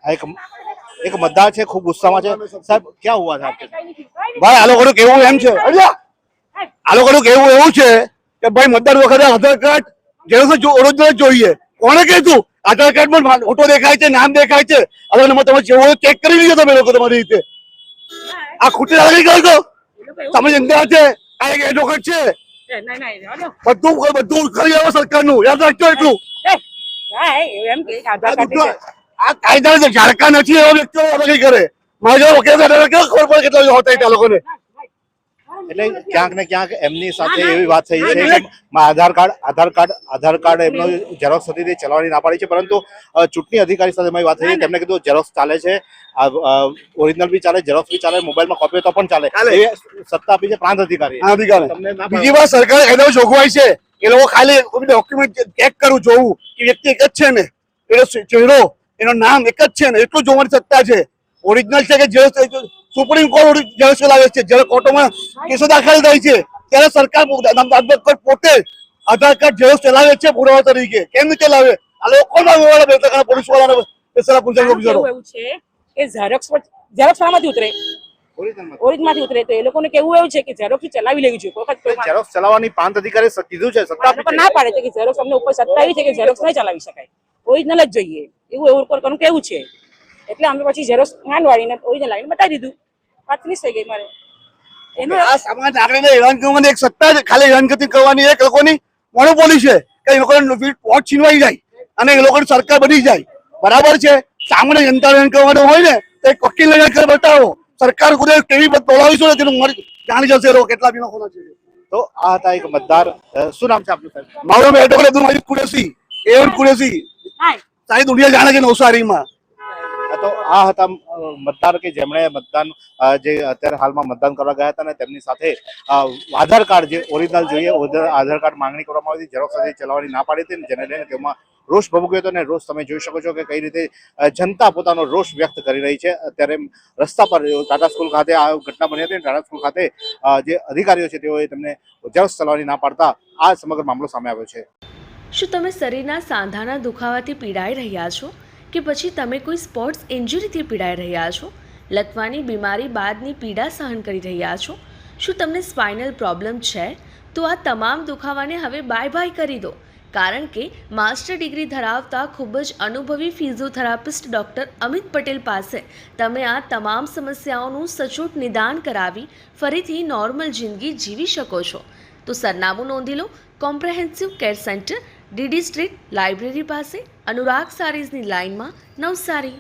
एक एक मतदार છે ખૂબ ગુસ્સામાં છે સાહેબ क्या हुआ था आपके ભાઈ આ લોકોનું કેવું એમ છે આ લોકોનું કેવું એવું છે કે ભાઈ મતદાર વખતે આધાર કાર્ડ જેનું ઓરિજિનલ જોઈએ કોણે કીધું આધાર કાર્ડ માં ફોટો દેખાય છે નામ દેખાય છે હવે તમે જેવો ચેક કરી લીધો તમે લોકો તમારી રીતે આ ખોટી લાગણી કરો તમે જનતા છે આ એક એડવોકેટ છે બધું બધું કરી આવે સરકારનું યાદ રાખજો એટલું આ કાયદા ઝાડકા નથી એવો વ્યક્તિઓ કઈ કરે મારે જો વકીલ ખબર પડે કેટલા હોતા એ લોકોને એટલે ક્યાંક ને ક્યાંક એમની સાથે એવી વાત થઈ છે કે આધાર કાર્ડ એમનો ઝેરોક્સ હતી તે ચલાવવાની ના પાડી છે પરંતુ ચૂંટણી અધિકારી સાથે મારી વાત થઈ તેમણે કીધું ઝેરોક્સ ચાલે છે ઓરિજિનલ બી ચાલે ઝેરોક્સ બી ચાલે મોબાઈલમાં કોપી તો પણ ચાલે એ સત્તા આપી છે પ્રાંત અધિકારી બીજી વાર સરકાર એનો જોગવાઈ છે એ લોકો ખાલી ડોક્યુમેન્ટ ચેક કરવું જોવું કે વ્યક્તિ એક જ છે ને એનો ચહેરો એનું નામ એક જ છે ને એટલું જોવાની સત્તા છે ઓરિજિનલ છે કે જે સુપ્રીમ કોર્ટ ઝેરોક્સ ચલાવે છે જ્યારે કોર્ટોમાં કેસો દાખલ થાય છે ત્યારે સરકાર પોતે આધાર કાર્ડ ઝેરોક્સ ચલાવે છે પુરાવા તરીકે કેમ નહીં ચલાવે આ લોકો પોલીસ વાળા પોલીસ ઓફિસરો એવું છે કે ઝેરોક્સ માંથી ઉતરે ઓરિજિનલમાંથી ઉતરે તો એ લોકોને કેવું એવું છે કે ઝેરોક્સ ચલાવી લેવી જોઈએ ઝેરોક્સ ચલાવવાની પ્રાંત અધિકારી કીધું છે સત્તા ના પાડે છે કે ઝેરોક્સ અમને ઉપર સત્તા આવી છે કે ઝેરોક્સ નહીં ચલાવી શકાય ઓરિજિનલ જ જોઈએ એવું લોકોનું કેવું છે એટલે અમે પછી ઝેરોક્સ માંડ વાળીને ઓરિજિનલ લાવીને બતાવી દીધું વાત ફિનિશ થઈ ગઈ મારે આ સમાજ આગળને હેરાન કરવાની એક સત્તા છે ખાલી હેરાનગતિ કરવાની એક લોકોની મોનોપોલી છે કે એ લોકોને વોટ છીનવાઈ જાય અને એ લોકોની સરકાર બની જાય બરાબર છે સામાન્ય જનતા હેરાન કરવાનું હોય ને તો એક વકીલ લઈને બતાવો સરકાર ખુદ કેવી બોલાવીશું ને તેનું જાણી જશે કેટલા બી લોકો છે તો આ હતા એક મતદાર શું નામ છે આપનું સાહેબ મારું એડવોકેટ અબ્દુલ કુરેશી એમ કુરેશી સારી દુનિયા જાણે છે નવસારીમાં તો આ હતા મતદાર કે જેમણે મતદાન જે અત્યારે હાલમાં મતદાન કરવા ગયા હતા ને તેમની સાથે આધાર કાર્ડ જે ઓરિજિનલ જોઈએ આધાર કાર્ડ માંગણી કરવામાં આવી હતી ઝેરોક્સ ચલાવવાની ના પાડી હતી જેને લઈને તેમાં રોષ ભભૂક્યો હતો અને રોષ તમે જોઈ શકો છો કે કઈ રીતે જનતા પોતાનો રોષ વ્યક્ત કરી રહી છે અત્યારે રસ્તા પર ટાટા સ્કૂલ ખાતે આ ઘટના બની હતી ટાટા સ્કૂલ ખાતે જે અધિકારીઓ છે તેઓએ તેમને ઝેરોક્સ ચલાવવાની ના પાડતા આ સમગ્ર મામલો સામે આવ્યો છે શું તમે શરીરના સાંધાના દુખાવાથી પીડાઈ રહ્યા છો કે પછી તમે કોઈ સ્પોર્ટ્સ ઇન્જરીથી પીડાઈ રહ્યા છો લકવાની બીમારી બાદની પીડા સહન કરી રહ્યા છો શું તમને સ્પાઇનલ પ્રોબ્લેમ છે તો આ તમામ દુખાવાને હવે બાય બાય કરી દો કારણ કે માસ્ટર ડિગ્રી ધરાવતા ખૂબ જ અનુભવી ફિઝિયોથેરાપિસ્ટ ડૉક્ટર અમિત પટેલ પાસે તમે આ તમામ સમસ્યાઓનું સચોટ નિદાન કરાવી ફરીથી નોર્મલ જિંદગી જીવી શકો છો તો સરનામું નોંધી લો comprehensive care centre DD street library પાસે અનુરાગ સારીઝની લાઇનમાં નવસારી